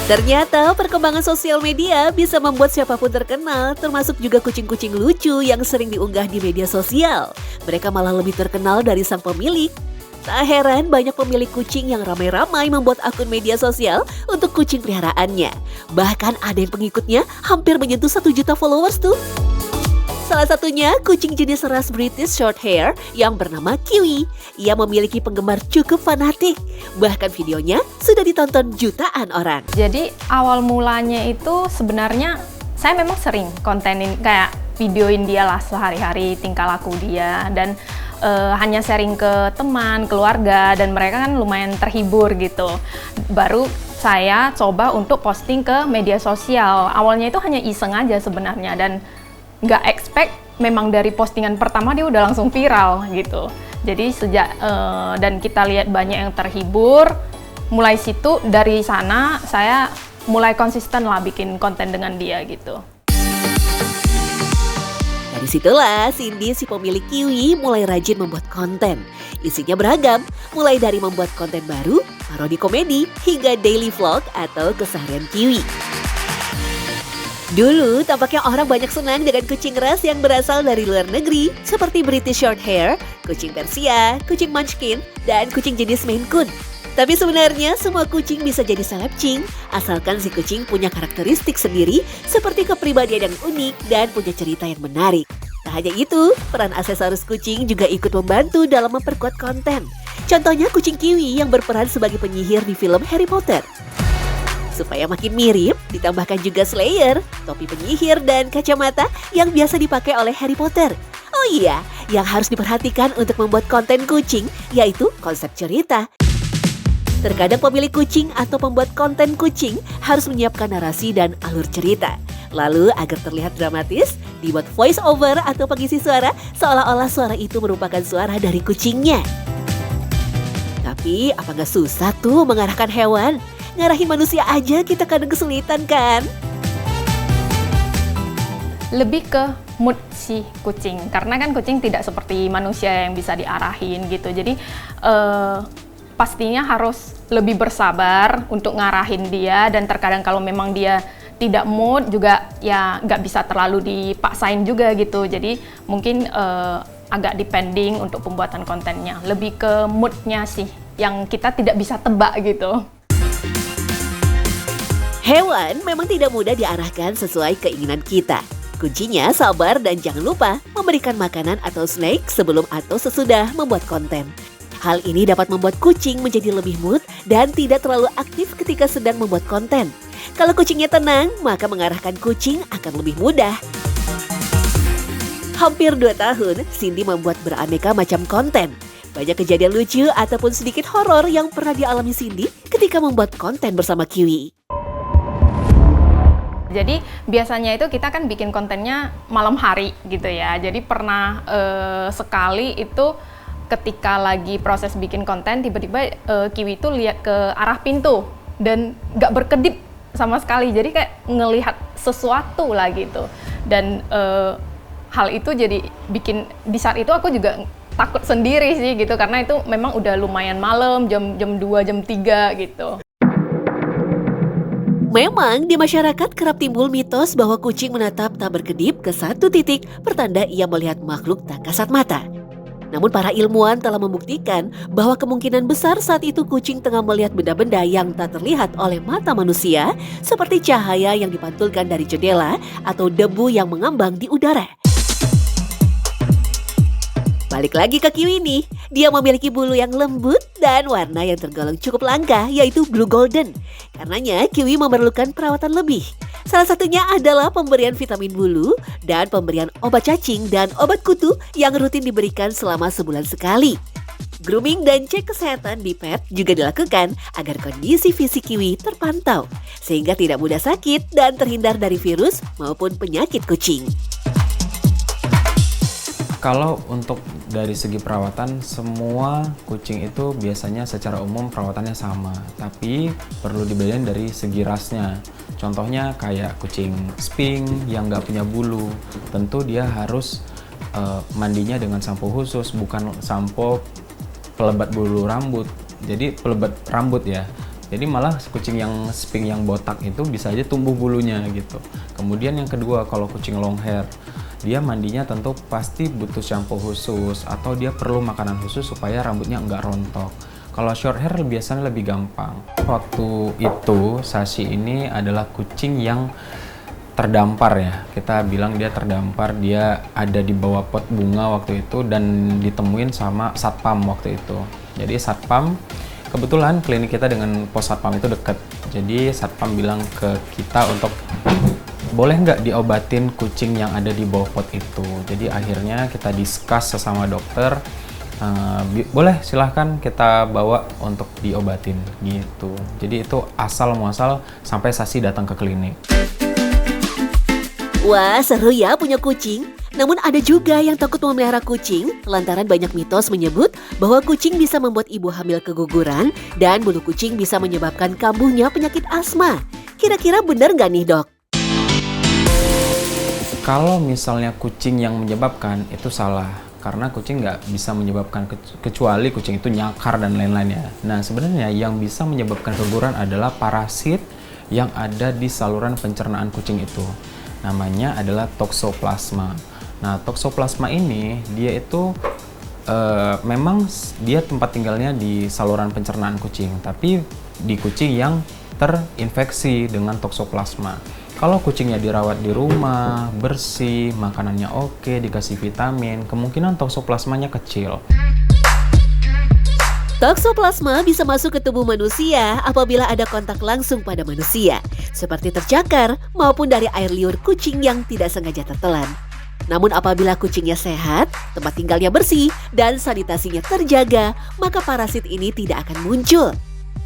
Ternyata perkembangan sosial media bisa membuat siapapun terkenal, termasuk juga kucing-kucing lucu yang sering diunggah di media sosial. Mereka malah lebih terkenal dari sang pemilik. Tak heran banyak pemilik kucing yang ramai-ramai membuat akun media sosial untuk kucing peliharaannya. Bahkan ada yang pengikutnya hampir menyentuh 1 juta followers tuh. Salah satunya kucing jenis ras British Shorthair yang bernama Kiwi. Ia memiliki penggemar cukup fanatik. Bahkan videonya sudah ditonton jutaan orang. Jadi awal mulanya itu sebenarnya saya memang sering kontenin kayak videoin dia lah sehari-hari tingkah laku dia dan hanya sharing ke teman, keluarga dan mereka kan lumayan terhibur gitu. Baru saya coba untuk posting ke media sosial. Awalnya itu hanya iseng aja sebenarnya dan nggak expect memang dari postingan pertama dia udah langsung viral gitu. Jadi sejak dan kita lihat banyak yang terhibur, mulai situ dari sana saya mulai konsisten lah bikin konten dengan dia gitu. Dari situlah Cindy si pemilik Kiwi mulai rajin membuat konten. Isinya beragam, mulai dari membuat konten baru, parodi komedi, hingga daily vlog atau keseharian Kiwi. Dulu tampaknya orang banyak senang dengan kucing ras yang berasal dari luar negeri seperti British Shorthair, kucing Persia, kucing Munchkin, dan kucing jenis Maine Coon. Tapi sebenarnya semua kucing bisa jadi selepcing asalkan si kucing punya karakteristik sendiri seperti kepribadian yang unik dan punya cerita yang menarik. Tak hanya itu, peran aksesoris kucing juga ikut membantu dalam memperkuat konten. Contohnya kucing Kiwi yang berperan sebagai penyihir di film Harry Potter. Supaya makin mirip, ditambahkan juga Slayer, topi penyihir, dan kacamata yang biasa dipakai oleh Harry Potter. Oh iya, yang harus diperhatikan untuk membuat konten kucing, yaitu konsep cerita. Terkadang pemilik kucing atau pembuat konten kucing harus menyiapkan narasi dan alur cerita. Lalu agar terlihat dramatis, dibuat voice over atau pengisi suara seolah-olah suara itu merupakan suara dari kucingnya. Tapi apa nggak susah tuh mengarahkan hewan? Ngarahin manusia aja kita kadang kesulitan kan? Lebih ke mood si kucing, karena kan kucing tidak seperti manusia yang bisa diarahin gitu. Jadi pastinya harus lebih bersabar untuk ngarahin dia dan terkadang kalau memang dia tidak mood juga ya nggak bisa terlalu dipaksain juga gitu. Jadi mungkin agak depending untuk pembuatan kontennya. Lebih ke moodnya sih yang kita tidak bisa tebak gitu. Hewan memang tidak mudah diarahkan sesuai keinginan kita. Kuncinya sabar dan jangan lupa memberikan makanan atau snack sebelum atau sesudah membuat konten. Hal ini dapat membuat kucing menjadi lebih mood dan tidak terlalu aktif ketika sedang membuat konten. Kalau kucingnya tenang, maka mengarahkan kucing akan lebih mudah. Hampir 2 tahun, Cindy membuat beraneka macam konten. Banyak kejadian lucu ataupun sedikit horor yang pernah dialami Cindy ketika membuat konten bersama Kiwi. Jadi biasanya itu kita kan bikin kontennya malam hari gitu ya. Jadi pernah sekali itu ketika lagi proses bikin konten tiba-tiba Kiwi itu lihat ke arah pintu dan nggak berkedip sama sekali. Jadi kayak ngelihat sesuatu lah gitu. Dan hal itu jadi bikin di saat itu aku juga takut sendiri sih gitu karena itu memang udah lumayan malam jam 2 jam 3 gitu. Memang di masyarakat kerap timbul mitos bahwa kucing menatap tak berkedip ke satu titik pertanda ia melihat makhluk tak kasat mata. Namun para ilmuwan telah membuktikan bahwa kemungkinan besar saat itu kucing tengah melihat benda-benda yang tak terlihat oleh mata manusia seperti cahaya yang dipantulkan dari jendela atau debu yang mengambang di udara. Balik lagi ke Kiwi nih, dia memiliki bulu yang lembut dan warna yang tergolong cukup langka yaitu blue golden. Karenanya Kiwi memerlukan perawatan lebih. Salah satunya adalah pemberian vitamin bulu dan pemberian obat cacing dan obat kutu yang rutin diberikan selama sebulan sekali. Grooming dan cek kesehatan di pet juga dilakukan agar kondisi fisik Kiwi terpantau sehingga tidak mudah sakit dan terhindar dari virus maupun penyakit kucing. Kalau untuk dari segi perawatan, semua kucing itu biasanya secara umum perawatannya sama, tapi perlu dibedain dari segi rasnya. Contohnya kayak kucing Sphinx yang nggak punya bulu, tentu dia harus mandinya dengan sampo khusus, bukan sampo pelebat bulu rambut. Jadi pelebat rambut ya, Jadi malah kucing yang sphinx yang botak itu bisa aja tumbuh bulunya gitu. Kemudian yang kedua, kalau kucing long hair, dia mandinya tentu pasti butuh shampoo khusus atau dia perlu makanan khusus supaya rambutnya nggak rontok. Kalau short hair biasanya lebih gampang. Waktu itu Sashi ini adalah kucing yang terdampar ya. Kita bilang dia terdampar, dia ada di bawah pot bunga waktu itu dan ditemuin sama satpam waktu itu. Jadi satpam, kebetulan klinik kita dengan pos satpam itu dekat. Jadi satpam bilang ke kita untuk boleh nggak diobatin kucing yang ada di bawah pot itu. Jadi akhirnya kita discuss sesama dokter, boleh silahkan kita bawa untuk diobatin gitu. Jadi itu asal muasal sampai Sashi datang ke klinik. Wah, seru ya punya kucing. Namun ada juga yang takut memelihara kucing lantaran banyak mitos menyebut bahwa kucing bisa membuat ibu hamil keguguran dan bulu kucing bisa menyebabkan kambuhnya penyakit asma. Kira-kira benar nggak nih, Dok? Kalau misalnya kucing yang menyebabkan, itu salah. Karena kucing nggak bisa menyebabkan kecuali kucing itu nyakar dan lain-lainnya. Nah, sebenarnya yang bisa menyebabkan keguguran adalah parasit yang ada di saluran pencernaan kucing itu. Namanya adalah toxoplasma. Nah, toxoplasma ini dia itu memang dia tempat tinggalnya di saluran pencernaan kucing, tapi di kucing yang terinfeksi dengan toxoplasma. Kalau kucingnya dirawat di rumah, bersih, makanannya oke, dikasih vitamin, kemungkinan toxoplasmanya kecil. Toxoplasma bisa masuk ke tubuh manusia apabila ada kontak langsung pada manusia, seperti tercakar maupun dari air liur kucing yang tidak sengaja tertelan. Namun apabila kucingnya sehat, tempat tinggalnya bersih, dan sanitasinya terjaga, maka parasit ini tidak akan muncul.